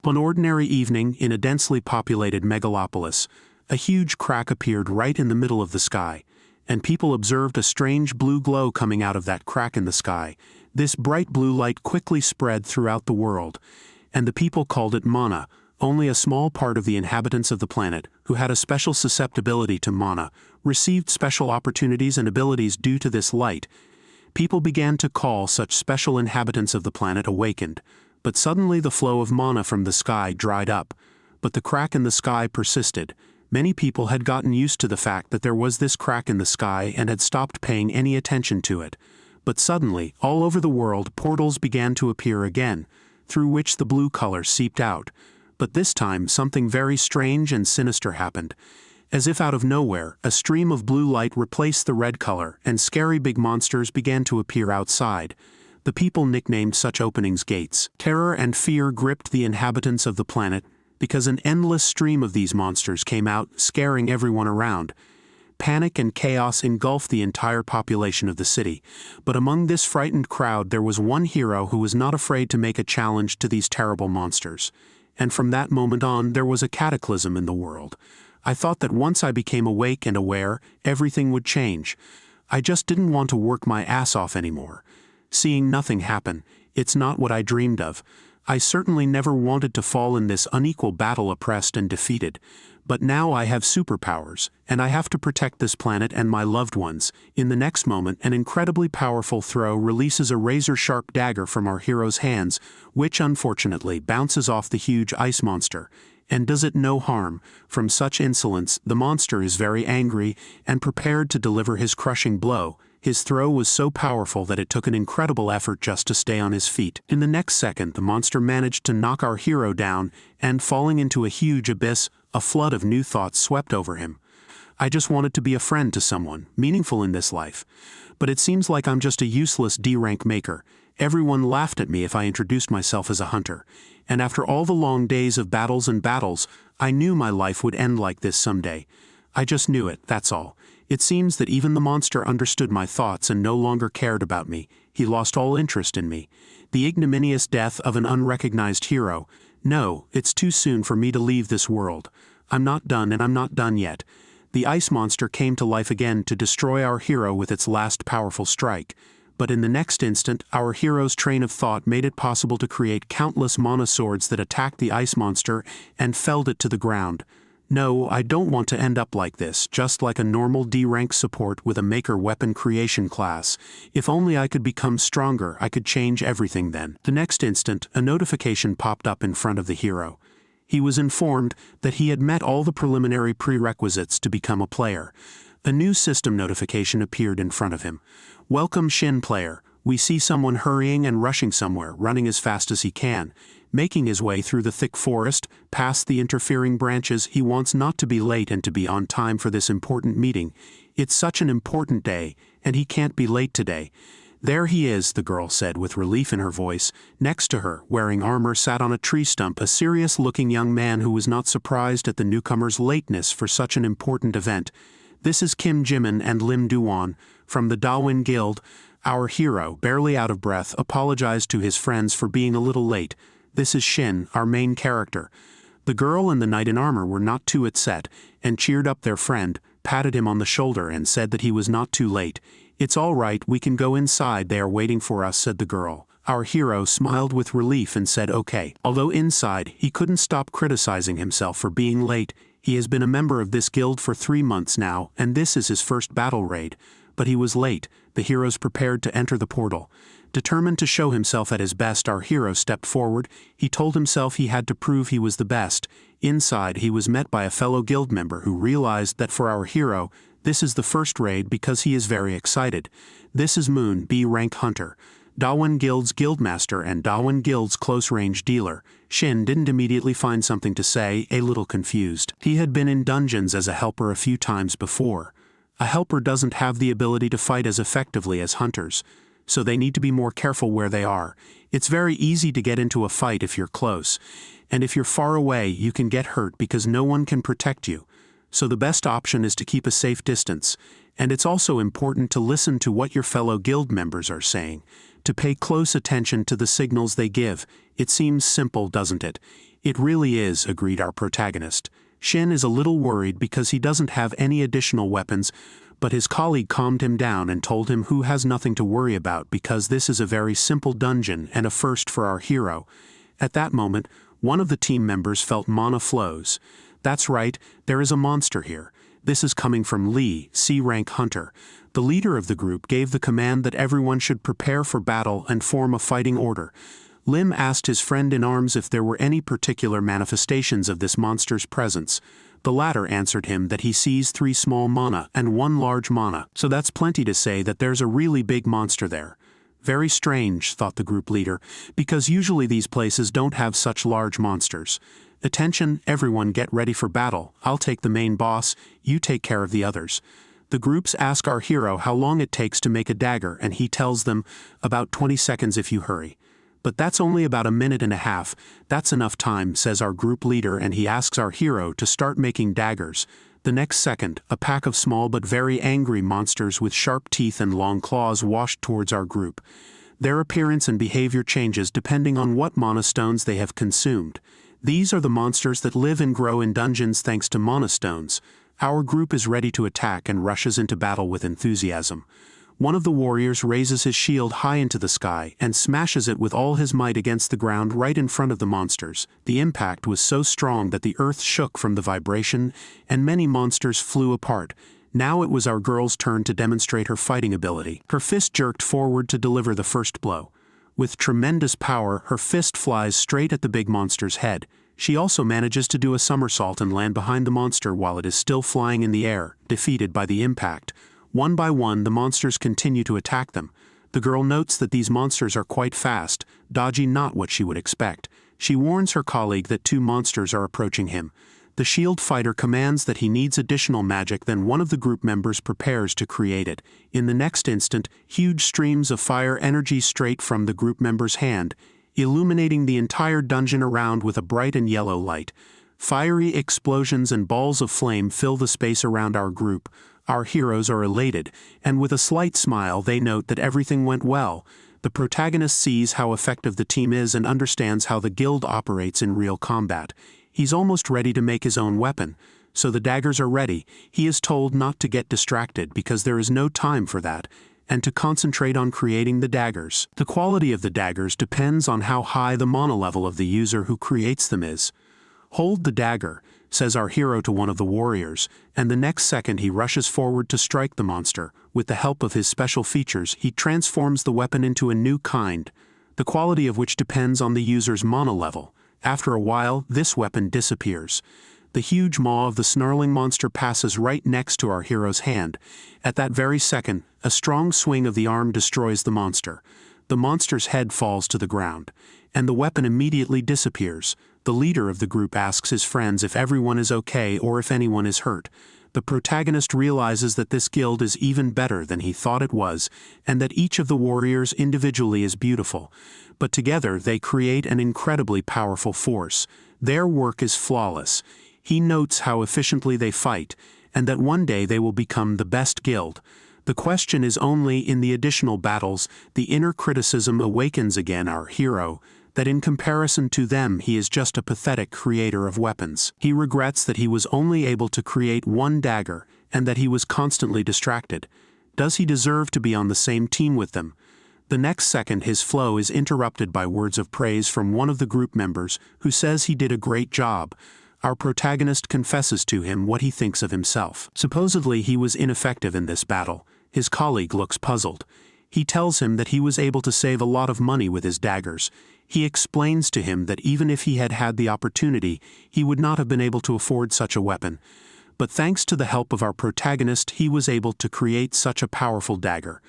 One ordinary evening in a densely populated megalopolis, a huge crack appeared right in the middle of the sky, and people observed a strange blue glow coming out of that crack in the sky. This bright blue light quickly spread throughout the world, and the people called it mana. Only a small part of the inhabitants of the planet, who had a special susceptibility to mana, received special opportunities and abilities due to this light. People began to call such special inhabitants of the planet awakened, but suddenly the flow of mana from the sky dried up. But the crack in the sky persisted. Many people had gotten used to the fact that there was this crack in the sky and had stopped paying any attention to it. But suddenly, all over the world, portals began to appear again, through which the blue color seeped out. But this time, something very strange and sinister happened. As if out of nowhere, a stream of blue light replaced the red color, and scary big monsters began to appear outside. The people nicknamed such openings gates. Terror and fear gripped the inhabitants of the planet, because an endless stream of these monsters came out, scaring everyone around. Panic and chaos engulfed the entire population of the city. But among this frightened crowd there was one hero who was not afraid to make a challenge to these terrible monsters. And from that moment on, there was a cataclysm in the world. I thought that once I became awake and aware, everything would change. I just didn't want to work my ass off anymore. Seeing nothing happen, it's not what I dreamed of. I certainly never wanted to fall in this unequal battle oppressed and defeated. But now I have superpowers, and I have to protect this planet and my loved ones. In the next moment, an incredibly powerful throw releases a razor-sharp dagger from our hero's hands, which unfortunately bounces off the huge ice monster, and does it no harm. From such insolence, the monster is very angry and prepared to deliver his crushing blow. His throw was so powerful that it took an incredible effort just to stay on his feet. In the next second, the monster managed to knock our hero down, and falling into a huge abyss, a flood of new thoughts swept over him. I just wanted to be a friend to someone, meaningful in this life. But it seems like I'm just a useless D-rank maker. Everyone laughed at me if I introduced myself as a hunter. And after all the long days of battles and battles, I knew my life would end like this someday. I just knew it, that's all. It seems that even the monster understood my thoughts and no longer cared about me. He lost all interest in me. The ignominious death of an unrecognized hero. No, it's too soon for me to leave this world. I'm not done, and I'm not done yet. The ice monster came to life again to destroy our hero with its last powerful strike. But in the next instant, our hero's train of thought made it possible to create countless mana swords that attacked the ice monster and felled it to the ground. No, I don't want to end up like this, just like a normal D-rank support with a maker weapon creation class. If only I could become stronger, I could change everything then. The next instant, a notification popped up in front of the hero. He was informed that he had met all the preliminary prerequisites to become a player. A new system notification appeared in front of him. Welcome Shin player. We see someone hurrying and rushing somewhere, running as fast as he can. Making his way through the thick forest, past the interfering branches. He wants not to be late and to be on time for this important meeting. It's such an important day, and he can't be late today. There he is, the girl said with relief in her voice. Next to her, wearing armor, sat on a tree stump a serious-looking young man who was not surprised at the newcomer's lateness for such an important event. This is Kim Jimin and Lim Duan, from the Dawin Guild. Our hero, barely out of breath, apologized to his friends for being a little late. This is Shin, our main character. The girl and the knight in armor were not too upset, and cheered up their friend, patted him on the shoulder and said that he was not too late. It's all right, we can go inside, they are waiting for us, said the girl. Our hero smiled with relief and said okay. Although inside, he couldn't stop criticizing himself for being late. He has been a member of this guild for 3 months now, and this is his first battle raid. But he was late. The heroes prepared to enter the portal. Determined to show himself at his best, our hero stepped forward. He told himself he had to prove he was the best. Inside, he was met by a fellow guild member who realized that for our hero, this is the first raid because he is very excited. This is Moon, B-rank hunter, Dawin Guild's guildmaster and Dawin Guild's close-range dealer. Shin didn't immediately find something to say, a little confused. He had been in dungeons as a helper a few times before. A helper doesn't have the ability to fight as effectively as hunters, so they need to be more careful where they are. It's very easy to get into a fight if you're close, and if you're far away you can get hurt because no one can protect you. So the best option is to keep a safe distance, and it's also important to listen to what your fellow guild members are saying, to pay close attention to the signals they give. It seems simple, doesn't it? It really is, agreed our protagonist. Shin is a little worried because he doesn't have any additional weapons, but his colleague calmed him down and told him who has nothing to worry about because this is a very simple dungeon and a first for our hero. At that moment, one of the team members felt mana flows. That's right, there is a monster here. This is coming from Lee, C-rank hunter. The leader of the group gave the command that everyone should prepare for battle and form a fighting order. Lim asked his friend in arms if there were any particular manifestations of this monster's presence. The latter answered him that he sees 3 small mana and 1 large mana, so that's plenty to say that there's a really big monster there. Very strange, thought the group leader, because usually these places don't have such large monsters. Attention, everyone get ready for battle. I'll take the main boss, you take care of the others. The groups ask our hero how long it takes to make a dagger and he tells them, about 20 seconds if you hurry. But that's only about a minute and a half, that's enough time, says our group leader, and he asks our hero to start making daggers. The next second, a pack of small but very angry monsters with sharp teeth and long claws washed towards our group. Their appearance and behavior changes depending on what mana stones they have consumed. These are the monsters that live and grow in dungeons thanks to mana stones. Our group is ready to attack and rushes into battle with enthusiasm. One of the warriors raises his shield high into the sky and smashes it with all his might against the ground right in front of the monsters. The impact was so strong that the earth shook from the vibration, and many monsters flew apart. Now it was our girl's turn to demonstrate her fighting ability. Her fist jerked forward to deliver the first blow. With tremendous power, her fist flies straight at the big monster's head. She also manages to do a somersault and land behind the monster while it is still flying in the air, defeated by the impact. One by one, the monsters continue to attack them. The girl notes that these monsters are quite fast, dodging not what she would expect. She warns her colleague that 2 monsters are approaching him. The shield fighter commands that he needs additional magic, then one of the group members prepares to create it. In the next instant, huge streams of fire energy straight from the group member's hand, illuminating the entire dungeon around with a bright and yellow light. Fiery explosions and balls of flame fill the space around our group. Our heroes are elated, and with a slight smile they note that everything went well. The protagonist sees how effective the team is and understands how the guild operates in real combat. He's almost ready to make his own weapon. So the daggers are ready. He is told not to get distracted because there is no time for that, and to concentrate on creating the daggers. The quality of the daggers depends on how high the mana level of the user who creates them is. Hold the dagger, says our hero to one of the warriors, and the next second he rushes forward to strike the monster. With the help of his special features, he transforms the weapon into a new kind, the quality of which depends on the user's mana level. After a while, this weapon disappears. The huge maw of the snarling monster passes right next to our hero's hand. At that very second, a strong swing of the arm destroys the monster. The monster's head falls to the ground, and the weapon immediately disappears. The leader of the group asks his friends if everyone is okay or if anyone is hurt. The protagonist realizes that this guild is even better than he thought it was, and that each of the warriors individually is beautiful. But together they create an incredibly powerful force. Their work is flawless. He notes how efficiently they fight, and that one day they will become the best guild. The question is only in the additional battles, the inner criticism awakens again our hero, that in comparison to them he is just a pathetic creator of weapons. He regrets that he was only able to create 1 dagger, and that he was constantly distracted. Does he deserve to be on the same team with them? The next second his flow is interrupted by words of praise from one of the group members, who says he did a great job. Our protagonist confesses to him what he thinks of himself. Supposedly he was ineffective in this battle. His colleague looks puzzled. He tells him that he was able to save a lot of money with his daggers. He explains to him that even if he had had the opportunity, he would not have been able to afford such a weapon. But thanks to the help of our protagonist, he was able to create such a powerful dagger.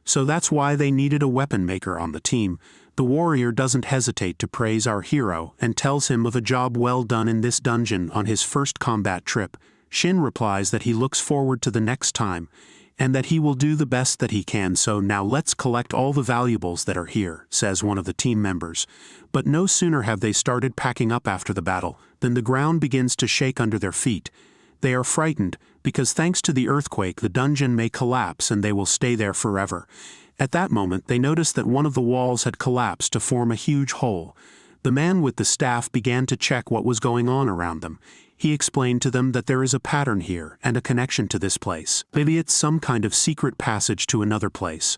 So that's why they needed a weapon maker on the team. The warrior doesn't hesitate to praise our hero and tells him of a job well done in this dungeon on his first combat trip. Shin replies that he looks forward to the next time, and that he will do the best that he can. So now let's collect all the valuables that are here, says one of the team members. But no sooner have they started packing up after the battle, than the ground begins to shake under their feet. They are frightened, because thanks to the earthquake the dungeon may collapse and they will stay there forever. At that moment they notice that one of the walls had collapsed to form a huge hole. The The man with the staff began to check what was going on around them. He explained to them that there is a pattern here and a connection to this place. Maybe it's some kind of secret passage to another place.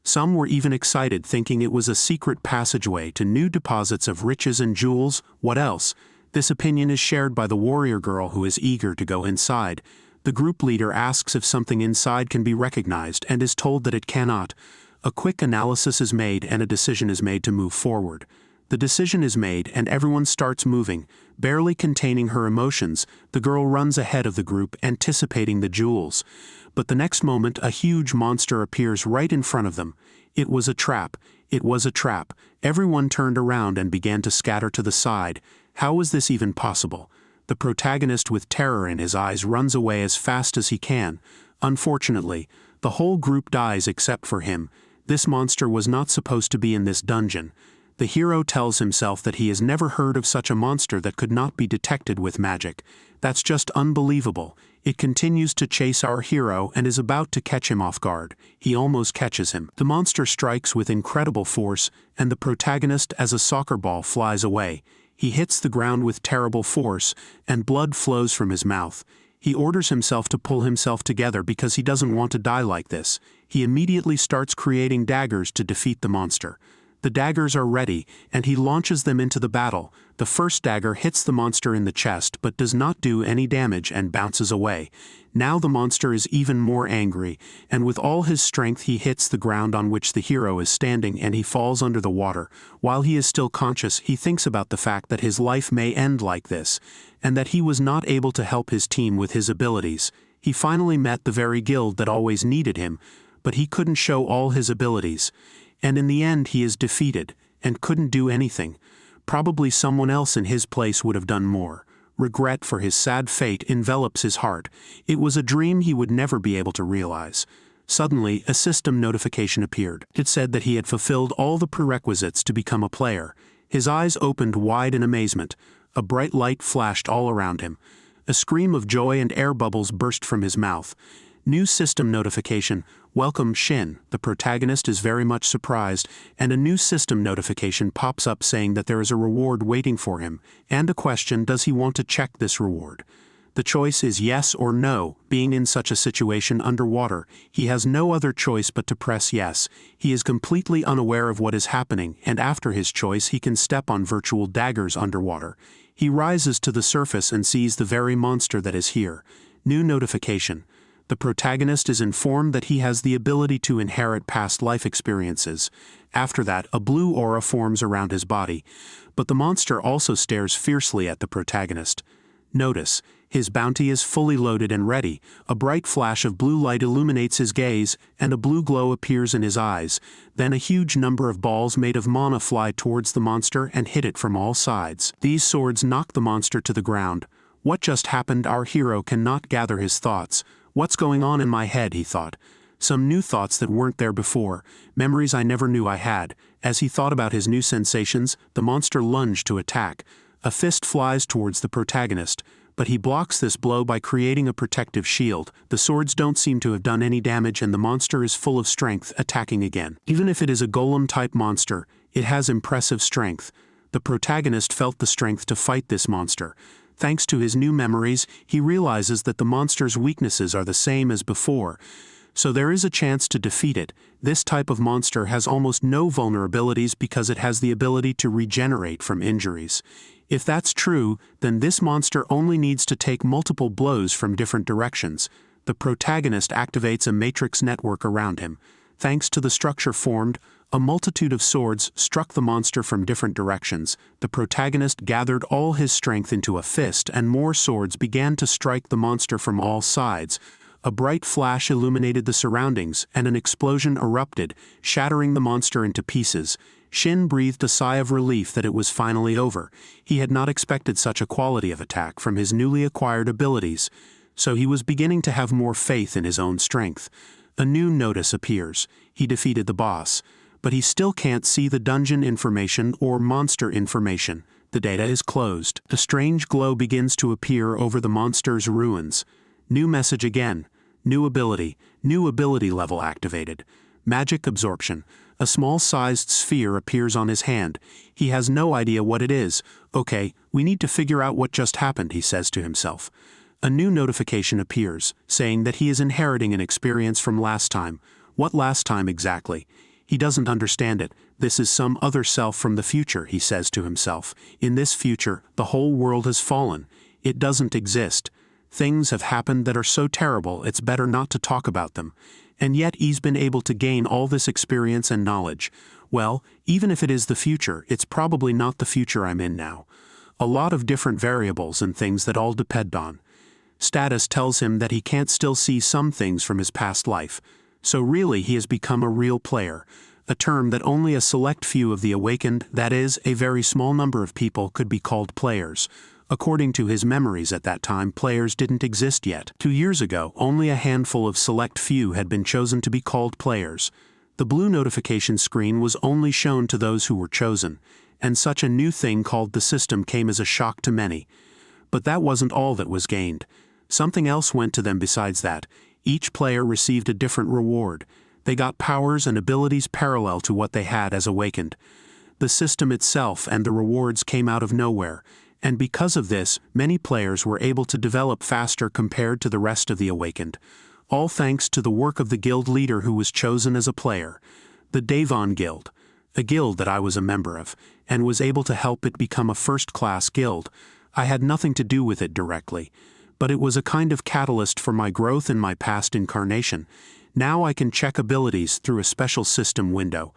Some were even excited, thinking it was a secret passageway to new deposits of riches and jewels. What else? This opinion is shared by the warrior girl, who is eager to go inside. The group leader asks if something inside can be recognized and is told that it cannot. A quick analysis is made and a decision is made to move forward. The decision is made and everyone starts moving. Barely containing her emotions, the girl runs ahead of the group, anticipating the jewels. But the next moment a huge monster appears right in front of them. It was a trap. It was a trap. Everyone turned around and began to scatter to the side. How was this even possible? The protagonist, with terror in his eyes, runs away as fast as he can. Unfortunately, the whole group dies except for him. This monster was not supposed to be in this dungeon. The hero tells himself that he has never heard of such a monster that could not be detected with magic. That's just unbelievable. It continues to chase our hero and is about to catch him off guard. He almost catches him. The monster strikes with incredible force, and the protagonist, as a soccer ball, flies away. He hits the ground with terrible force, and blood flows from his mouth. He orders himself to pull himself together because he doesn't want to die like this. He immediately starts creating daggers to defeat the monster. The daggers are ready, and he launches them into the battle. The first dagger hits the monster in the chest but does not do any damage and bounces away. Now the monster is even more angry, and with all his strength he hits the ground on which the hero is standing, and he falls under the water. While he is still conscious, he thinks about the fact that his life may end like this, and that he was not able to help his team with his abilities. He finally met the very guild that always needed him, but he couldn't show all his abilities. And in the end he is defeated, and couldn't do anything. Probably someone else in his place would have done more. Regret for his sad fate envelops his heart. It was a dream he would never be able to realize. Suddenly, a system notification appeared. It said that he had fulfilled all the prerequisites to become a player. His eyes opened wide in amazement. A bright light flashed all around him. A scream of joy and air bubbles burst from his mouth. New system notification. Welcome, Shin. The protagonist is very much surprised, and a new system notification pops up saying that there is a reward waiting for him, and a question: does he want to check this reward? The choice is yes or no. Being in such a situation underwater, he has no other choice but to press yes. He is completely unaware of what is happening, and after his choice he can step on virtual daggers underwater. He rises to the surface and sees the very monster that is here. New notification. The protagonist is informed that he has the ability to inherit past life experiences. After that, a blue aura forms around his body, but the monster also stares fiercely at the protagonist. Notice, his bounty is fully loaded and ready. A bright flash of blue light illuminates his gaze, and a blue glow appears in his eyes. Then a huge number of balls made of mana fly towards the monster and hit it from all sides. These swords knock the monster to the ground. What just happened? Our hero cannot gather his thoughts. What's going on in my head, he thought. Some new thoughts that weren't there before, memories I never knew I had. As he thought about his new sensations, the monster lunged to attack. A fist flies towards the protagonist, but he blocks this blow by creating a protective shield. The swords don't seem to have done any damage, and the monster is full of strength, attacking again. Even if it is a golem-type monster, it has impressive strength. The protagonist felt the strength to fight this monster. Thanks to his new memories, he realizes that the monster's weaknesses are the same as before, so there is a chance to defeat it. This type of monster has almost no vulnerabilities because it has the ability to regenerate from injuries. If that's true, then this monster only needs to take multiple blows from different directions. The protagonist activates a matrix network around him. Thanks to the structure formed, a multitude of swords struck the monster from different directions. The protagonist gathered all his strength into a fist, and more swords began to strike the monster from all sides. A bright flash illuminated the surroundings, and an explosion erupted, shattering the monster into pieces. Shin breathed a sigh of relief that it was finally over. He had not expected such a quality of attack from his newly acquired abilities, so he was beginning to have more faith in his own strength. A new notice appears. He defeated the boss, but he still can't see the dungeon information or monster information. The data is closed. A strange glow begins to appear over the monster's ruins. New message again. New ability level activated. Magic absorption. A small-sized sphere appears on his hand. He has no idea what it is. Okay, we need to figure out what just happened, he says to himself. A new notification appears, saying that he is inheriting an experience from last time. What last time exactly? He doesn't understand it. This is some other self from the future, he says to himself. In this future, the whole world has fallen. It doesn't exist. Things have happened that are so terrible it's better not to talk about them. And yet he's been able to gain all this experience and knowledge. Well, even if it is the future, it's probably not the future I'm in now. A lot of different variables and things that all depend on. Status tells him that he can't still see some things from his past life. So really he has become a real player, a term that only a select few of the awakened, that is, a very small number of people, could be called players. According to his memories at that time, players didn't exist yet. 2 years ago, only a handful of select few had been chosen to be called players. The blue notification screen was only shown to those who were chosen, and such a new thing called the system came as a shock to many. But that wasn't all that was gained. Something else went to them besides that. Each player received a different reward. They got powers and abilities parallel to what they had as awakened. The system itself and the rewards came out of nowhere, and because of this, many players were able to develop faster compared to the rest of the awakened. All thanks to the work of the guild leader who was chosen as a player. The Devon Guild. A guild that I was a member of, and was able to help it become a first-class guild. I had nothing to do with it directly, but it was a kind of catalyst for my growth in my past incarnation. Now I can check abilities through a special system window.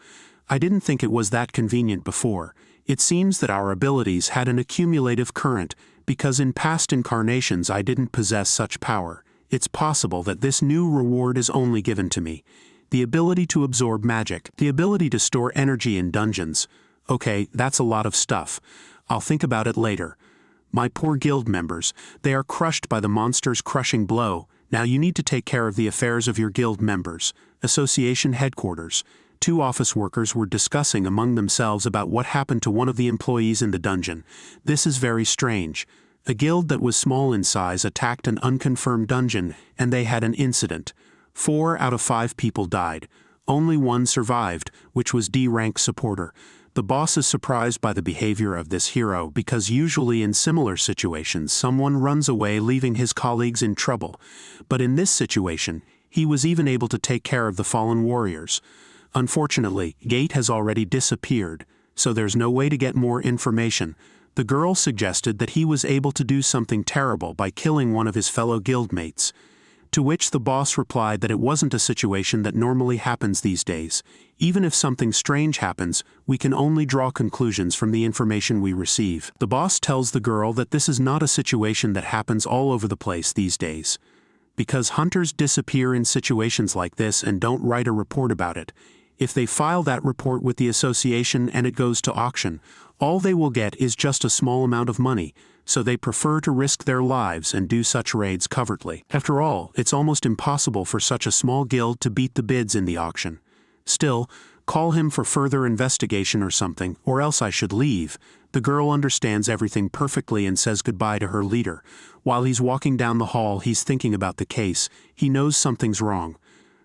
I didn't think it was that convenient before. It seems that our abilities had an accumulative current, because in past incarnations I didn't possess such power. It's possible that this new reward is only given to me. The ability to absorb magic, the ability to store energy in dungeons. Okay, that's a lot of stuff. I'll think about it later. My poor guild members, they are crushed by the monster's crushing blow. Now you need to take care of the affairs of your guild members. Association headquarters. 2 office workers were discussing among themselves about what happened to one of the employees in the dungeon. This is very strange. A guild that was small in size attacked an unconfirmed dungeon, and they had an incident. 4 out of 5 people died. Only 1 survived, which was D-rank supporter. The boss is surprised by the behavior of this hero because usually in similar situations someone runs away leaving his colleagues in trouble. But in this situation, he was even able to take care of the fallen warriors. Unfortunately, Gate has already disappeared, so there's no way to get more information. The girl suggested that he was able to do something terrible by killing one of his fellow guildmates. To which the boss replied that it wasn't a situation that normally happens these days. Even if something strange happens, we can only draw conclusions from the information we receive. The boss tells the girl that this is not a situation that happens all over the place these days. Because hunters disappear in situations like this and don't write a report about it. If they file that report with the association and it goes to auction, all they will get is just a small amount of money, so they prefer to risk their lives and do such raids covertly. After all, it's almost impossible for such a small guild to beat the bids in the auction. Still, call him for further investigation or something, or else I should leave. The girl understands everything perfectly and says goodbye to her leader. While he's walking down the hall, he's thinking about the case. He knows something's wrong.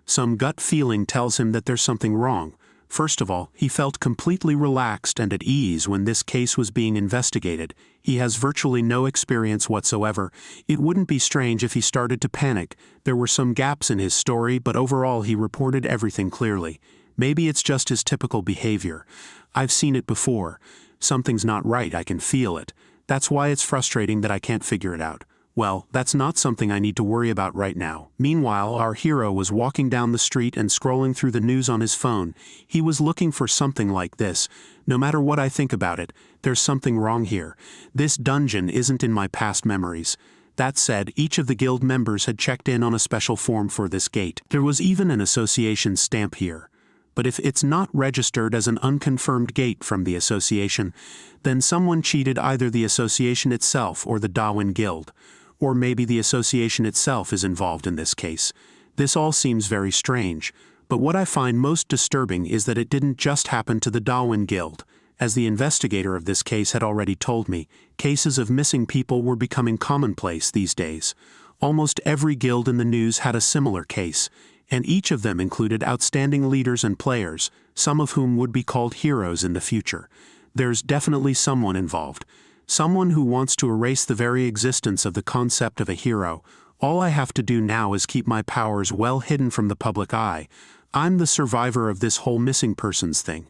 Some gut feeling tells him that there's something wrong. First of all, he felt completely relaxed and at ease when this case was being investigated. He has virtually no experience whatsoever. It wouldn't be strange if he started to panic. There were some gaps in his story, but overall he reported everything clearly. Maybe it's just his typical behavior. I've seen it before. Something's not right, I can feel it. That's why it's frustrating that I can't figure it out. Well, that's not something I need to worry about right now. Meanwhile, our hero was walking down the street and scrolling through the news on his phone. He was looking for something like this. No matter what I think about it, there's something wrong here. This dungeon isn't in my past memories. That said, each of the guild members had checked in on a special form for this gate. There was even an association stamp here. But if it's not registered as an unconfirmed gate from the association, then someone cheated either the association itself or the Darwin Guild. Or maybe the association itself is involved in this case. This all seems very strange, but what I find most disturbing is that it didn't just happen to the Darwin Guild. As the investigator of this case had already told me, cases of missing people were becoming commonplace these days. Almost every guild in the news had a similar case, and each of them included outstanding leaders and players. some of whom would be called heroes in the future. There's definitely someone involved. Someone who wants to erase the very existence of the concept of a hero. All I have to do now is keep my powers well hidden from the public eye. I'm the survivor of this whole missing persons thing.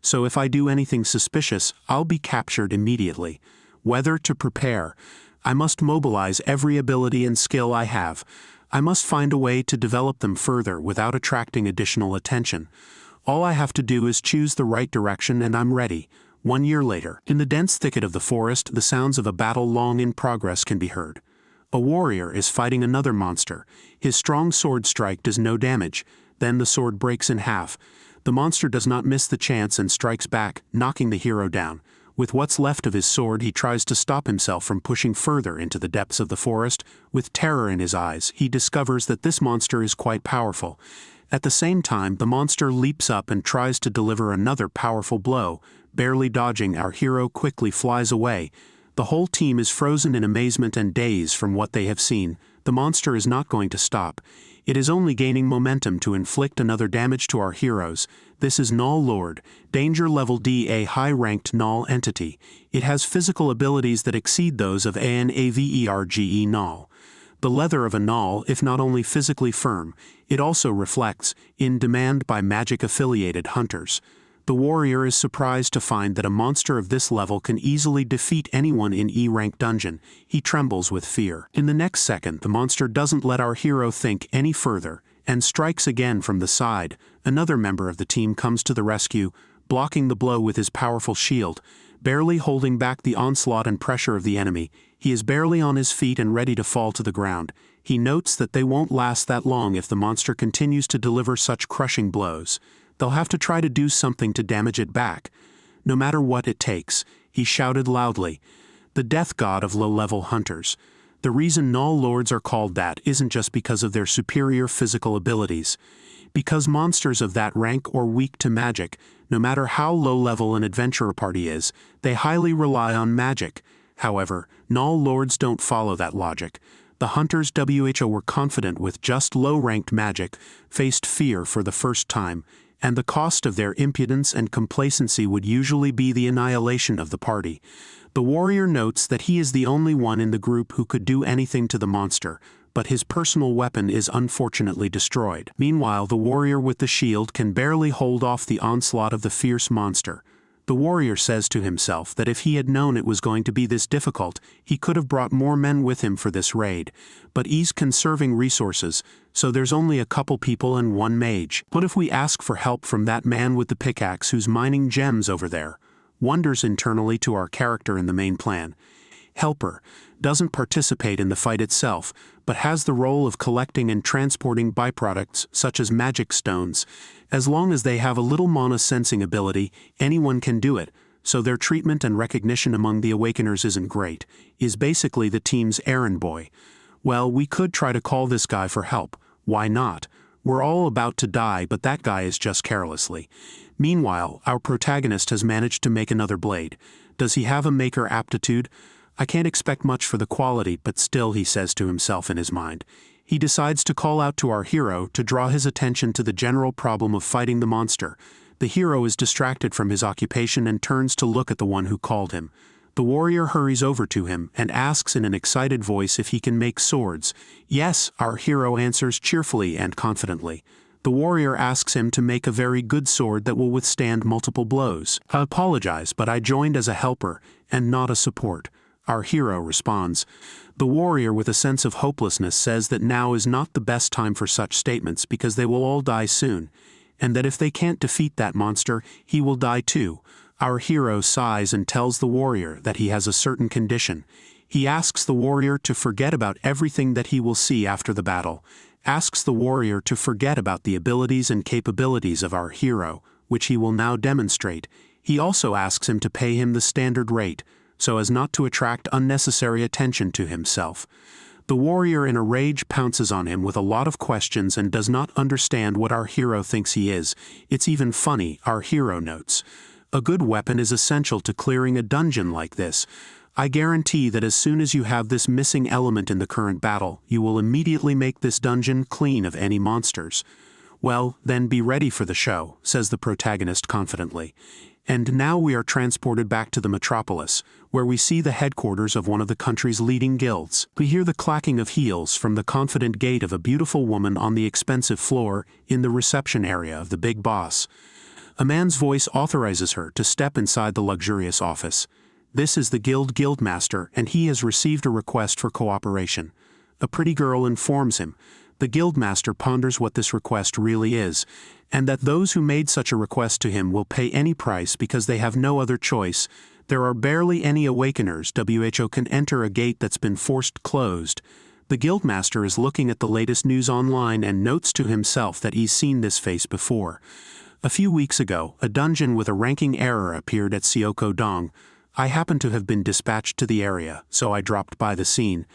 So if I do anything suspicious, I'll be captured immediately. Whether to prepare, I must mobilize every ability and skill I have. I must find a way to develop them further without attracting additional attention. All I have to do is choose the right direction and I'm ready. 1 year later, in the dense thicket of the forest, the sounds of a battle long in progress can be heard. A warrior is fighting another monster. His strong sword strike does no damage. Then the sword breaks in half. The monster does not miss the chance and strikes back, knocking the hero down. With what's left of his sword, he tries to stop himself from pushing further into the depths of the forest. With terror in his eyes, he discovers that this monster is quite powerful. At the same time, the monster leaps up and tries to deliver another powerful blow. Barely dodging, our hero quickly flies away. The whole team is frozen in amazement and daze from what they have seen. The monster is not going to stop. It is only gaining momentum to inflict another damage to our heroes. This is Null Lord, Danger Level D, a high-ranked Null entity. It has physical abilities that exceed those of Naverge Null. The leather of a Null, if not only physically firm, it also reflects, in demand by magic-affiliated hunters. The warrior is surprised to find that a monster of this level can easily defeat anyone in E-rank dungeon. He trembles with fear. In the next second, the monster doesn't let our hero think any further, and strikes again from the side. Another member of the team comes to the rescue, blocking the blow with his powerful shield. Barely holding back the onslaught and pressure of the enemy, he is barely on his feet and ready to fall to the ground. He notes that they won't last that long if the monster continues to deliver such crushing blows. They'll have to try to do something to damage it back. No matter what it takes, he shouted loudly. The death god of low-level hunters. The reason Null Lords are called that isn't just because of their superior physical abilities. Because monsters of that rank or weak to magic, no matter how low-level an adventurer party is, they highly rely on magic. However, Null Lords don't follow that logic. The hunters WHO were confident with just low-ranked magic, faced fear for the first time, and the cost of their impudence and complacency would usually be the annihilation of the party. The warrior notes that he is the only one in the group who could do anything to the monster, but his personal weapon is unfortunately destroyed. Meanwhile, the warrior with the shield can barely hold off the onslaught of the fierce monster. The warrior says to himself that if he had known it was going to be this difficult, he could have brought more men with him for this raid. But he's conserving resources, so there's only a couple people and one mage. What if we ask for help from that man with the pickaxe who's mining gems over there? Wonders internally to our character in the main plan. Helper doesn't participate in the fight itself, but has the role of collecting and transporting byproducts such as magic stones. As long as they have a little mana sensing ability, anyone can do it, so their treatment and recognition among the Awakeners isn't great. Is basically the team's errand boy. Well, we could try to call this guy for help. Why not? We're all about to die, but that guy is just carelessly. Meanwhile, our protagonist has managed to make another blade. Does he have a maker aptitude? I can't expect much for the quality, but still, he says to himself in his mind. He decides to call out to our hero to draw his attention to the general problem of fighting the monster. The hero is distracted from his occupation and turns to look at the one who called him. The warrior hurries over to him and asks in an excited voice if he can make swords. Yes, our hero answers cheerfully and confidently. The warrior asks him to make a very good sword that will withstand multiple blows. I apologize, but I joined as a helper and not a support. Our hero responds. The warrior, with a sense of hopelessness, says that now is not the best time for such statements because they will all die soon, and that if they can't defeat that monster, he will die too. Our hero sighs and tells the warrior that he has a certain condition. He asks the warrior to forget about everything that he will see after the battle, asks the warrior to forget about the abilities and capabilities of our hero, which he will now demonstrate. He also asks him to pay him the standard rate, so as not to attract unnecessary attention to himself. The warrior in a rage pounces on him with a lot of questions and does not understand what our hero thinks he is. It's even funny, our hero notes. A good weapon is essential to clearing a dungeon like this. I guarantee that as soon as you have this missing element in the current battle, you will immediately make this dungeon clean of any monsters. Well, then be ready for the show, says the protagonist confidently. And now we are transported back to the metropolis, where we see the headquarters of one of the country's leading guilds. We hear the clacking of heels from the confident gait of a beautiful woman on the expensive floor in the reception area of the big boss. A man's voice authorizes her to step inside the luxurious office. This is the guildmaster, and he has received a request for cooperation. A pretty girl informs him. The guildmaster ponders what this request really is, and that those who made such a request to him will pay any price because they have no other choice. There are barely any awakeners. WHO can enter a gate that's been forced closed. The guildmaster is looking at the latest news online and notes to himself that he's seen this face before. A few weeks ago, a dungeon with a ranking error appeared at Seoko-dong. I happened to have been dispatched to the area, so I dropped by the scene.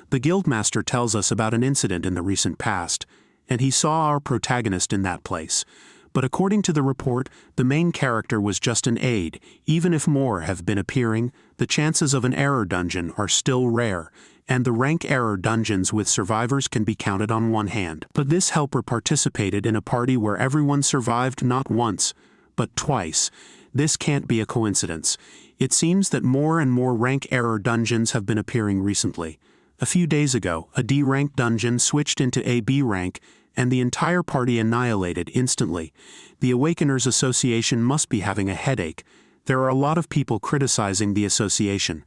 The guildmaster tells us about an incident in the recent past, and he saw our protagonist in that place. But according to the report, the main character was just an aide. Even if more have been appearing, the chances of an error dungeon are still rare, and the rank error dungeons with survivors can be counted on one hand. But this helper participated in a party where everyone survived not once, but twice. This can't be a coincidence. It seems that more and more rank error dungeons have been appearing recently. A few days ago, a D-rank dungeon switched into a B rank, and the entire party annihilated instantly. The Awakeners Association must be having a headache. There are a lot of people criticizing the association.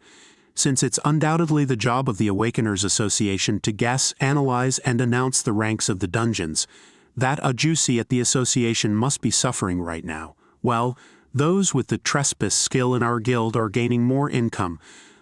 Since it's undoubtedly the job of the Awakeners Association to guess, analyze, and announce the ranks of the dungeons, that Ajusi at the association must be suffering right now. Well, those with the trespass skill in our guild are gaining more income.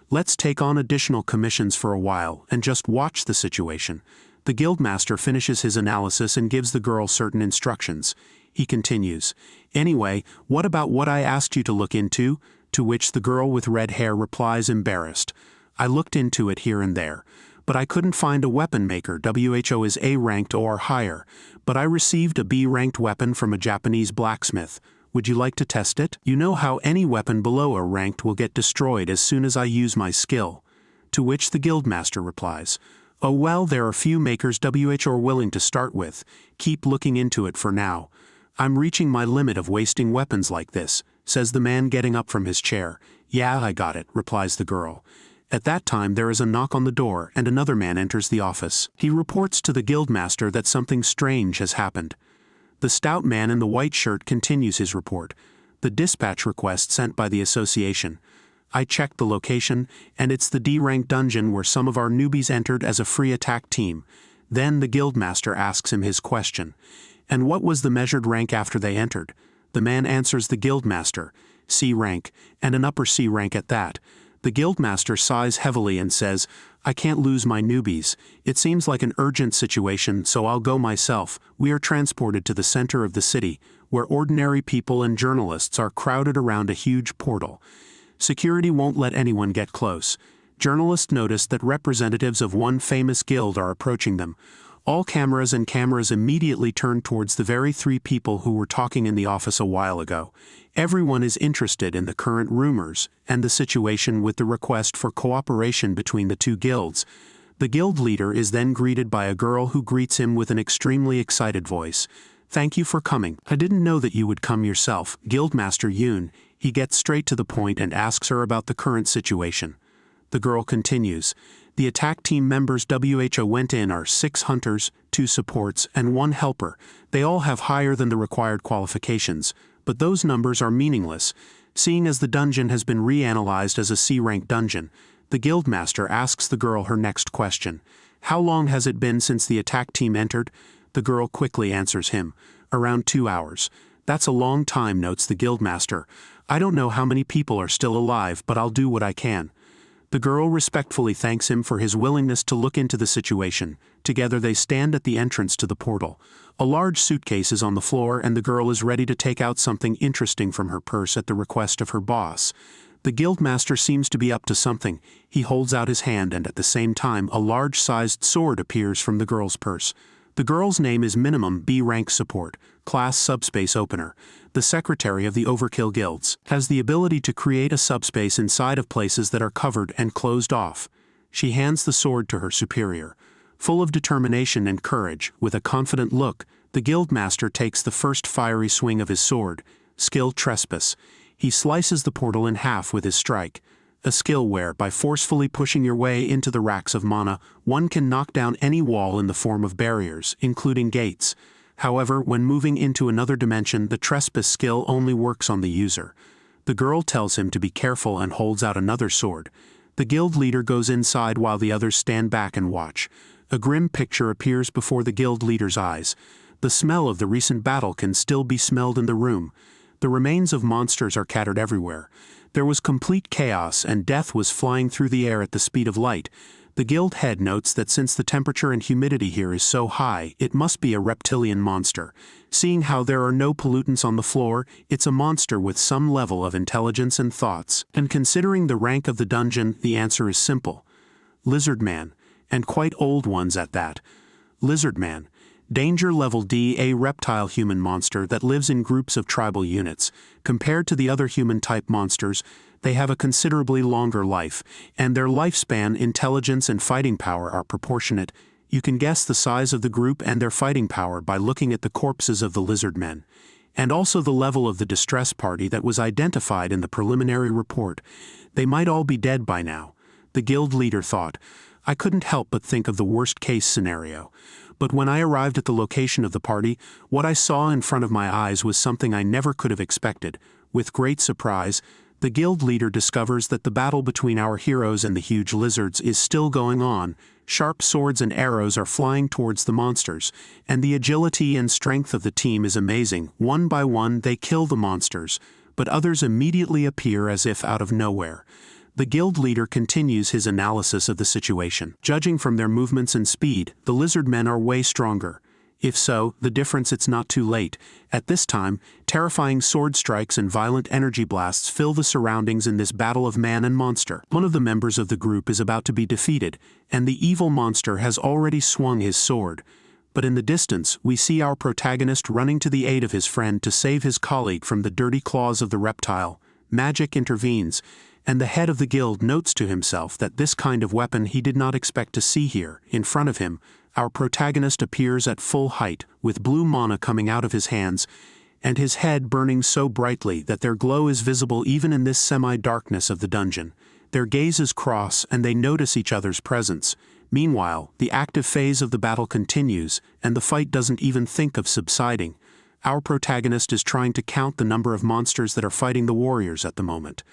Let's take on additional commissions for a while and just watch the situation. The guildmaster finishes his analysis and gives the girl certain instructions. He continues, "Anyway, what about what I asked you to look into?" To which the girl with red hair replies embarrassed, "I looked into it here and there, but I couldn't find a weapon maker. WHO is A-ranked or higher, but I received a B-ranked weapon from a Japanese blacksmith. Would you like to test it? You know how any weapon below a ranked will get destroyed as soon as I use my skill." To which the guildmaster replies, "Oh well, there are few makers WHO are willing to start with. Keep looking into it for now. I'm reaching my limit of wasting weapons like this," says the man getting up from his chair. "Yeah, I got it," replies the girl. At that time there is a knock on the door and another man enters the office. He reports to the guildmaster that something strange has happened. The stout man in the white shirt continues his report. The dispatch request sent by the association. I checked the location, and it's the D-rank dungeon where some of our newbies entered as a free attack team. Then the guildmaster asks him his question. And what was the measured rank after they entered? The man answers the guildmaster, C rank, and an upper C rank at that. The guildmaster sighs heavily and says, "I can't lose my newbies. It seems like an urgent situation, so I'll go myself." We are transported to the center of the city, where ordinary people and journalists are crowded around a huge portal. Security won't let anyone get close. Journalists notice that representatives of one famous guild are approaching them. All cameras immediately turn towards the very three people who were talking in the office a while ago. Everyone is interested in the current rumors and the situation with the request for cooperation between the two guilds. The guild leader is then greeted by a girl who greets him with an extremely excited voice. "Thank you for coming. I didn't know that you would come yourself." Guildmaster Yoon. He gets straight to the point and asks her about the current situation. The girl continues. The attack team members WHO went in are 6 hunters, 2 supports, and 1 helper. They all have higher than the required qualifications, but those numbers are meaningless, seeing as the dungeon has been reanalyzed as a C-rank dungeon. The guildmaster asks the girl her next question. How long has it been since the attack team entered? The girl quickly answers him. Around 2 hours. That's a long time, notes the guildmaster. I don't know how many people are still alive, but I'll do what I can. The girl respectfully thanks him for his willingness to look into the situation. Together they stand at the entrance to the portal. A large suitcase is on the floor and the girl is ready to take out something interesting from her purse at the request of her boss. The guildmaster seems to be up to something. He holds out his hand and at the same time a large-sized sword appears from the girl's purse. The girl's name is Minimum B-rank Support, Class Subspace Opener. The secretary of the Overkill Guilds has the ability to create a subspace inside of places that are covered and closed off. She hands the sword to her superior. Full of determination and courage, with a confident look, the guildmaster takes the first fiery swing of his sword, skill trespass. He slices the portal in half with his strike. A skill where, by forcefully pushing your way into the racks of mana, one can knock down any wall in the form of barriers, including gates. However, when moving into another dimension, the trespass skill only works on the user. The girl tells him to be careful and holds out another sword. The guild leader goes inside while the others stand back and watch. A grim picture appears before the guild leader's eyes. The smell of the recent battle can still be smelled in the room. The remains of monsters are scattered everywhere. There was complete chaos and death was flying through the air at the speed of light. The guild head notes that since the temperature and humidity here is so high, it must be a reptilian monster. Seeing how there are no pollutants on the floor, it's a monster with some level of intelligence and thoughts. And considering the rank of the dungeon, the answer is simple. Lizard man, and quite old ones at that. Lizard man. Danger level D, a reptile human monster that lives in groups of tribal units. Compared to the other human-type monsters, they have a considerably longer life, and their lifespan, intelligence, and fighting power are proportionate. You can guess the size of the group and their fighting power by looking at the corpses of the lizard men, and also the level of the distress party that was identified in the preliminary report. They might all be dead by now. The guild leader thought. I couldn't help but think of the worst-case scenario. But when I arrived at the location of the party, what I saw in front of my eyes was something I never could have expected. With great surprise, the guild leader discovers that the battle between our heroes and the huge lizards is still going on. Sharp swords and arrows are flying towards the monsters, and the agility and strength of the team is amazing. One by one they kill the monsters, but others immediately appear as if out of nowhere. The guild leader continues his analysis of the situation. Judging from their movements and speed, the lizard men are way stronger. If so, the difference it's not too late. At this time, terrifying sword strikes and violent energy blasts fill the surroundings in this battle of man and monster. One of the members of the group is about to be defeated, and the evil monster has already swung his sword. But in the distance, we see our protagonist running to the aid of his friend to save his colleague from the dirty claws of the reptile. Magic intervenes, and the head of the guild notes to himself that this kind of weapon he did not expect to see here. In front of him, our protagonist appears at full height, with blue mana coming out of his hands, and his head burning so brightly that their glow is visible even in this semi-darkness of the dungeon. Their gazes cross and they notice each other's presence. Meanwhile, the active phase of the battle continues, and the fight doesn't even think of subsiding. Our protagonist is trying to count the number of monsters that are fighting the warriors at the moment.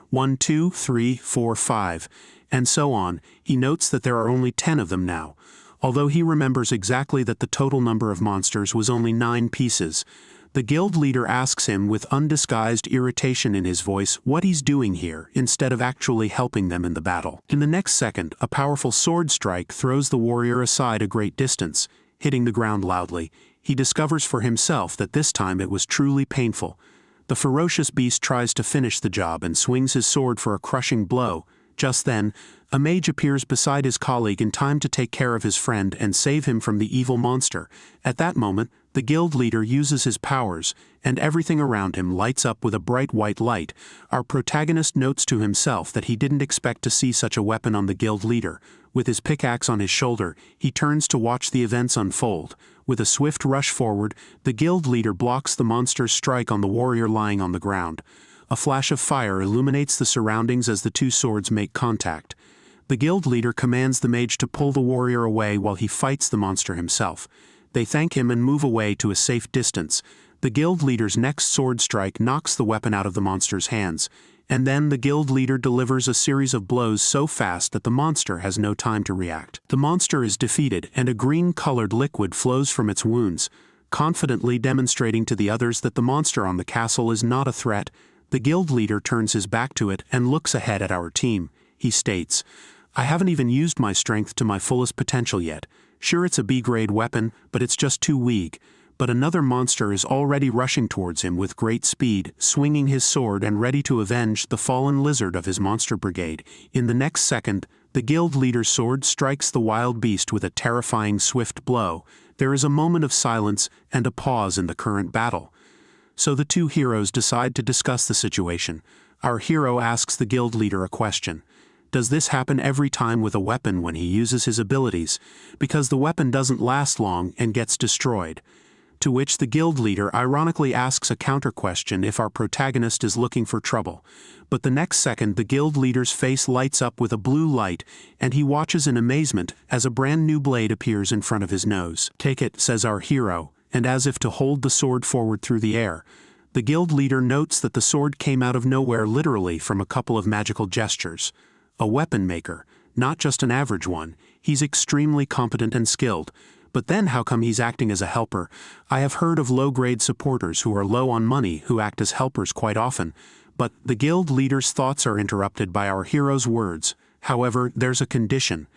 1, 2, 3, 4, 5, and so on. He notes that there are only 10 of them now, although he remembers exactly that the total number of monsters was only 9 pieces. The guild leader asks him with undisguised irritation in his voice what he's doing here instead of actually helping them in the battle. In the next second, a powerful sword strike throws the warrior aside a great distance, hitting the ground loudly. He discovers for himself that this time it was truly painful. The ferocious beast tries to finish the job and swings his sword for a crushing blow. Just then, a mage appears beside his colleague in time to take care of his friend and save him from the evil monster. At that moment, the guild leader uses his powers, and everything around him lights up with a bright white light. Our protagonist notes to himself that he didn't expect to see such a weapon on the guild leader. With his pickaxe on his shoulder, he turns to watch the events unfold. With a swift rush forward, the guild leader blocks the monster's strike on the warrior lying on the ground. A flash of fire illuminates the surroundings as the two swords make contact. The guild leader commands the mage to pull the warrior away while he fights the monster himself. They thank him and move away to a safe distance. The guild leader's next sword strike knocks the weapon out of the monster's hands, and then the guild leader delivers a series of blows so fast that the monster has no time to react. The monster is defeated, and a green-colored liquid flows from its wounds, confidently demonstrating to the others that the monster on the castle is not a threat. The guild leader turns his back to it and looks ahead at our team. He states, "I haven't even used my strength to my fullest potential yet. Sure, it's a B-grade weapon, but it's just too weak." But another monster is already rushing towards him with great speed, swinging his sword and ready to avenge the fallen lizard of his monster brigade. In the next second, the guild leader's sword strikes the wild beast with a terrifying swift blow. There is a moment of silence and a pause in the current battle. So the two heroes decide to discuss the situation. Our hero asks the guild leader a question. Does this happen every time with a weapon when he uses his abilities? Because the weapon doesn't last long and gets destroyed. To which the guild leader ironically asks a counter-question if our protagonist is looking for trouble. But the next second the guild leader's face lights up with a blue light, and he watches in amazement as a brand new blade appears in front of his nose. "Take it," says our hero, and as if to hold the sword forward through the air. The guild leader notes that the sword came out of nowhere, literally from a couple of magical gestures. A weapon maker, not just an average one. He's extremely competent and skilled. But then how come he's acting as a helper? I have heard of low-grade supporters who are low on money who act as helpers quite often. But the guild leader's thoughts are interrupted by our hero's words. However, there's a condition.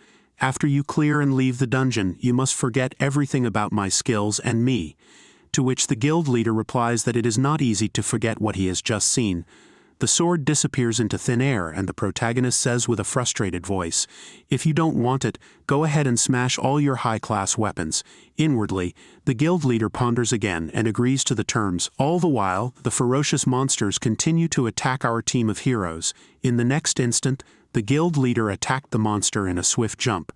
After you clear and leave the dungeon, you must forget everything about my skills and me. To which the guild leader replies that it is not easy to forget what he has just seen. The sword disappears into thin air, and the protagonist says with a frustrated voice, "If you don't want it, go ahead and smash all your high-class weapons." Inwardly, the guild leader ponders again and agrees to the terms. All the while, the ferocious monsters continue to attack our team of heroes. In the next instant, the guild leader attacked the monster in a swift jump.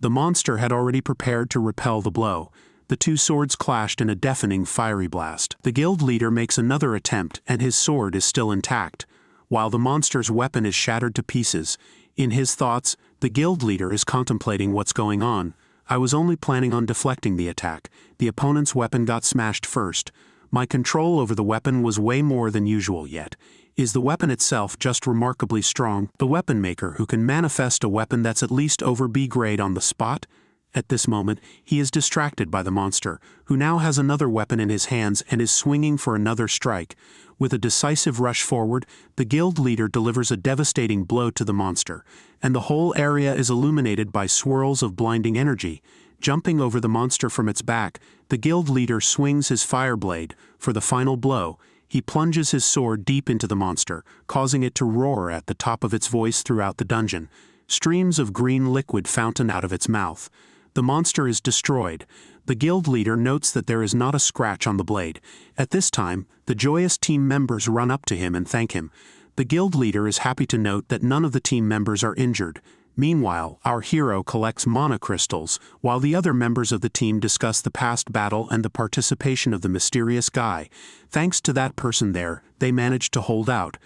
The monster had already prepared to repel the blow. The two swords clashed in a deafening fiery blast. The guild leader makes another attempt, and his sword is still intact, while the monster's weapon is shattered to pieces. In his thoughts, the guild leader is contemplating what's going on. I was only planning on deflecting the attack. The opponent's weapon got smashed first. My control over the weapon was way more than usual yet. Is the weapon itself just remarkably strong? The weapon maker who can manifest a weapon that's at least over B grade on the spot? At this moment, he is distracted by the monster, who now has another weapon in his hands and is swinging for another strike. With a decisive rush forward, the guild leader delivers a devastating blow to the monster, and the whole area is illuminated by swirls of blinding energy. Jumping over the monster from its back, the guild leader swings his fire blade. For the final blow, he plunges his sword deep into the monster, causing it to roar at the top of its voice throughout the dungeon. Streams of green liquid fountain out of its mouth. The monster is destroyed. The guild leader notes that there is not a scratch on the blade. At this time, the joyous team members run up to him and thank him. The guild leader is happy to note that none of the team members are injured. Meanwhile, our hero collects mana crystals, while the other members of the team discuss the past battle and the participation of the mysterious guy. Thanks to that person there, they managed to hold out.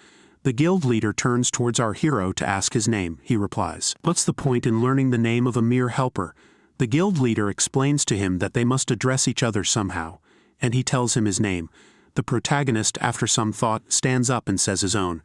The guild leader turns towards our hero to ask his name. He replies, "What's the point in learning the name of a mere helper?" The guild leader explains to him that they must address each other somehow, and he tells him his name. The protagonist, after some thought, stands up and says his own.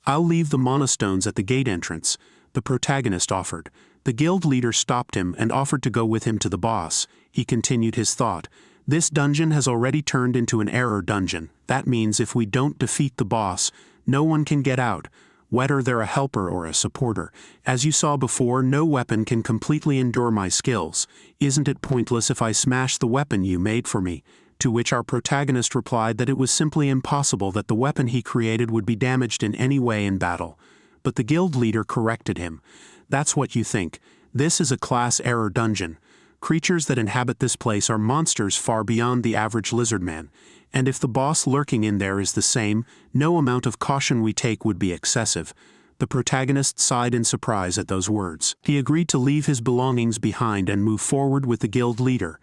"I'll leave the monastones at the gate entrance," the protagonist offered. The guild leader stopped him and offered to go with him to the boss. He continued his thought. "This dungeon has already turned into an error dungeon. That means if we don't defeat the boss, no one can get out, whether they're a helper or a supporter. As you saw before, no weapon can completely endure my skills. Isn't it pointless if I smash the weapon you made for me?" To which our protagonist replied that it was simply impossible that the weapon he created would be damaged in any way in battle. But the guild leader corrected him. "That's what you think. This is a class error dungeon. Creatures that inhabit this place are monsters far beyond the average lizard man. And if the boss lurking in there is the same, no amount of caution we take would be excessive." The protagonist sighed in surprise at those words. He agreed to leave his belongings behind and move forward with the guild leader.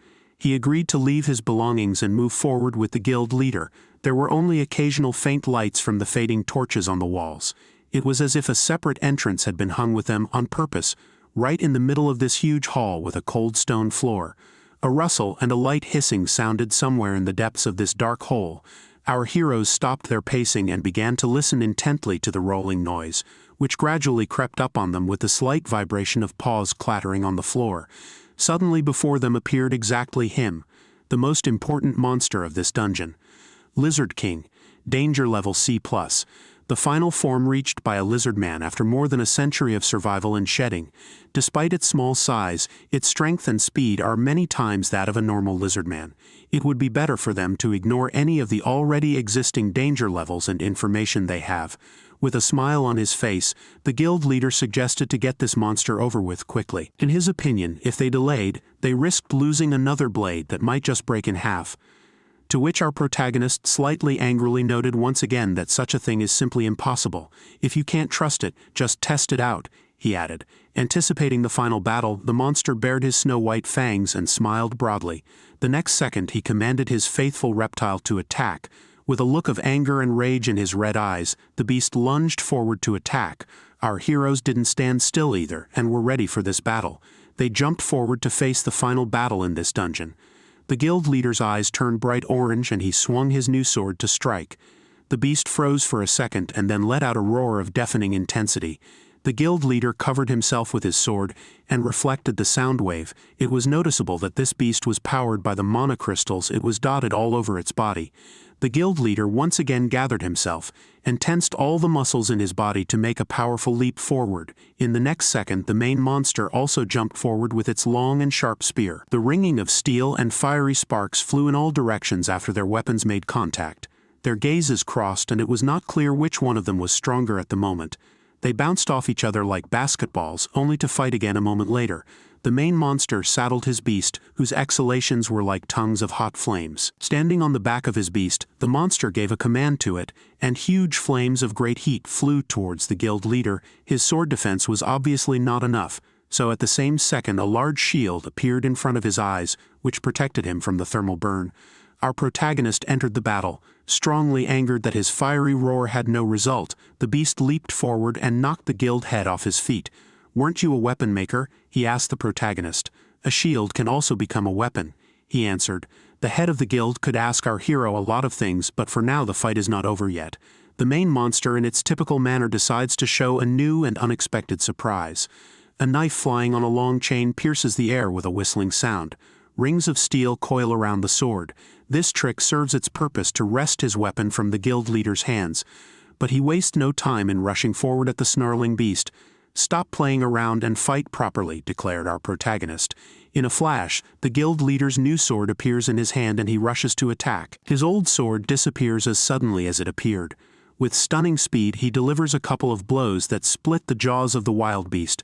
There were only occasional faint lights from the fading torches on the walls. It was as if a separate entrance had been hung with them on purpose, right in the middle of this huge hall with a cold stone floor. A rustle and a light hissing sounded somewhere in the depths of this dark hole. Our heroes stopped their pacing and began to listen intently to the rolling noise, which gradually crept up on them with the slight vibration of paws clattering on the floor. Suddenly before them appeared exactly him, the most important monster of this dungeon. Lizard King, danger level C+. The final form reached by a lizard man after more than a century of survival and shedding. Despite its small size, its strength and speed are many times that of a normal lizard man. It would be better for them to ignore any of the already existing danger levels and information they have. With a smile on his face, the guild leader suggested to get this monster over with quickly. In his opinion, if they delayed, they risked losing another blade that might just break in half. To which our protagonist slightly angrily noted once again that such a thing is simply impossible. If you can't trust it, just test it out. he added. Anticipating the final battle, the monster bared his snow-white fangs and smiled broadly. The next second he commanded his faithful reptile to attack. With a look of anger and rage in his red eyes, the beast lunged forward to attack. Our heroes didn't stand still either, and were ready for this battle. They jumped forward to face the final battle in this dungeon. The guild leader's eyes turned bright orange and he swung his new sword to strike. The beast froze for a second and then let out a roar of deafening intensity. The guild leader covered himself with his sword and reflected the sound wave. It was noticeable that this beast was powered by the mana crystals. It was dotted all over its body. The guild leader once again gathered himself and tensed all the muscles in his body to make a powerful leap forward. In the next second, the main monster also jumped forward with its long and sharp spear. The ringing of steel and fiery sparks flew in all directions after their weapons made contact. Their gazes crossed and it was not clear which one of them was stronger at the moment. They bounced off each other like basketballs, only to fight again a moment later. The main monster saddled his beast, whose exhalations were like tongues of hot flames. Standing on the back of his beast, the monster gave a command to it, and huge flames of great heat flew towards the guild leader. His sword defense was obviously not enough, so at the same second a large shield appeared in front of his eyes, which protected him from the thermal burn. Our protagonist entered the battle. Strongly angered that his fiery roar had no result, the beast leaped forward and knocked the guild head off his feet. "Weren't you a weapon maker?" he asked the protagonist. "A shield can also become a weapon," he answered. The head of the guild could ask our hero a lot of things, but for now the fight is not over yet. The main monster in its typical manner decides to show a new and unexpected surprise. A knife flying on a long chain pierces the air with a whistling sound. Rings of steel coil around the sword. This trick serves its purpose to wrest his weapon from the guild leader's hands. But he wastes no time in rushing forward at the snarling beast. "Stop playing around and fight properly," declared our protagonist. In a flash, the guild leader's new sword appears in his hand and he rushes to attack. His old sword disappears as suddenly as it appeared. With stunning speed, he delivers a couple of blows that split the jaws of the wild beast.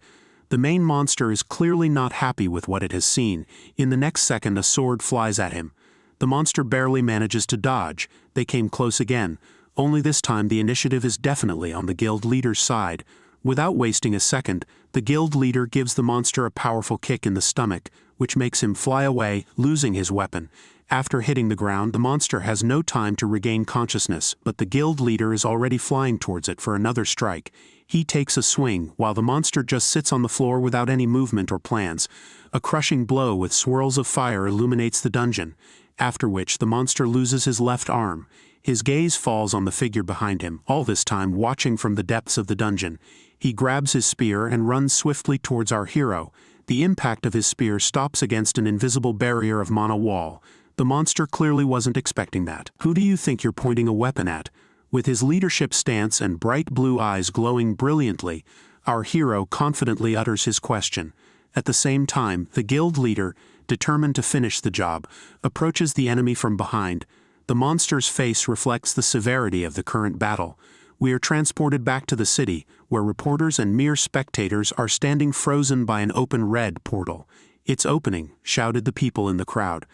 The main monster is clearly not happy with what it has seen. In the next second, a sword flies at him. The monster barely manages to dodge. They came close again. Only this time the initiative is definitely on the guild leader's side. Without wasting a second, the guild leader gives the monster a powerful kick in the stomach, which makes him fly away, losing his weapon. After hitting the ground, the monster has no time to regain consciousness, but the guild leader is already flying towards it for another strike. He takes a swing, while the monster just sits on the floor without any movement or plans. A crushing blow with swirls of fire illuminates the dungeon, after which the monster loses his left arm. His gaze falls on the figure behind him, all this time watching from the depths of the dungeon. He grabs his spear and runs swiftly towards our hero. The impact of his spear stops against an invisible barrier of mana wall. The monster clearly wasn't expecting that. "Who do you think you're pointing a weapon at?" With his leadership stance and bright blue eyes glowing brilliantly, our hero confidently utters his question. At the same time, the guild leader, determined to finish the job, approaches the enemy from behind. The monster's face reflects the severity of the current battle. We are transported back to the city, where reporters and mere spectators are standing frozen by an open red portal. "It's opening," shouted the people in the crowd.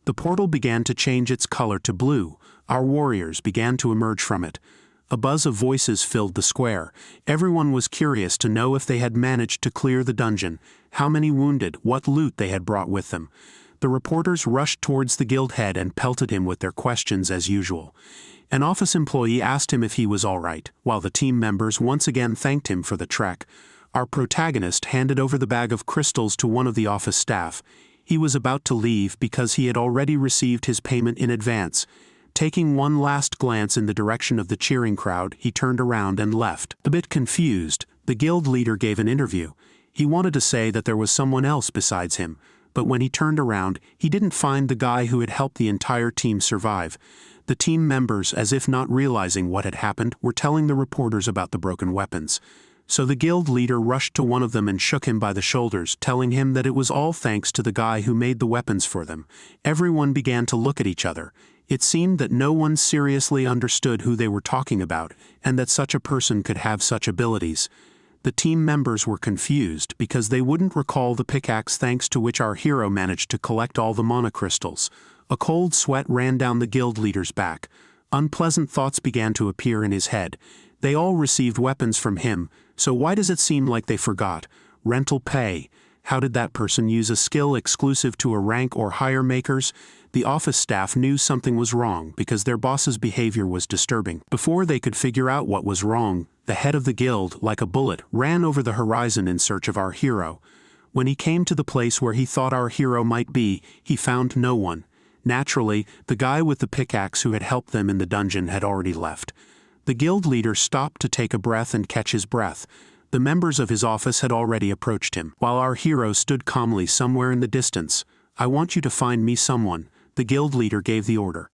The portal began to change its color to blue. Our warriors began to emerge from it. A buzz of voices filled the square. Everyone was curious to know if they had managed to clear the dungeon, how many wounded, what loot they had brought with them. The reporters rushed towards the guild head and pelted him with their questions as usual. An office employee asked him if he was all right, while the team members once again thanked him for the trek. Our protagonist handed over the bag of crystals to one of the office staff. He was about to leave because he had already received his payment in advance. Taking one last glance in the direction of the cheering crowd, he turned around and left. A bit confused, the guild leader gave an interview. He wanted to say that there was someone else besides him, but when he turned around, he didn't find the guy who had helped the entire team survive. The team members, as if not realizing what had happened, were telling the reporters about the broken weapons. So the guild leader rushed to one of them and shook him by the shoulders, telling him that it was all thanks to the guy who made the weapons for them. Everyone began to look at each other. It seemed that no one seriously understood who they were talking about, and that such a person could have such abilities. The team members were confused because they wouldn't recall the pickaxe thanks to which our hero managed to collect all the mana crystals. A cold sweat ran down the guild leader's back. Unpleasant thoughts began to appear in his head. They all received weapons from him, So why does it seem like they forgot? Rental pay. How did that person use a skill exclusive to a rank or higher makers? The office staff knew something was wrong because their boss's behavior was disturbing. Before they could figure out what was wrong, the head of the guild, like a bullet, ran over the horizon in search of our hero. When he came to the place where he thought our hero might be, he found no one. Naturally, the guy with the pickaxe who had helped them in the dungeon had already left. The guild leader stopped to take a breath and catch his breath. The members of his office had already approached him, while our hero stood calmly somewhere in the distance. "I want you to find me someone," the guild leader gave the order.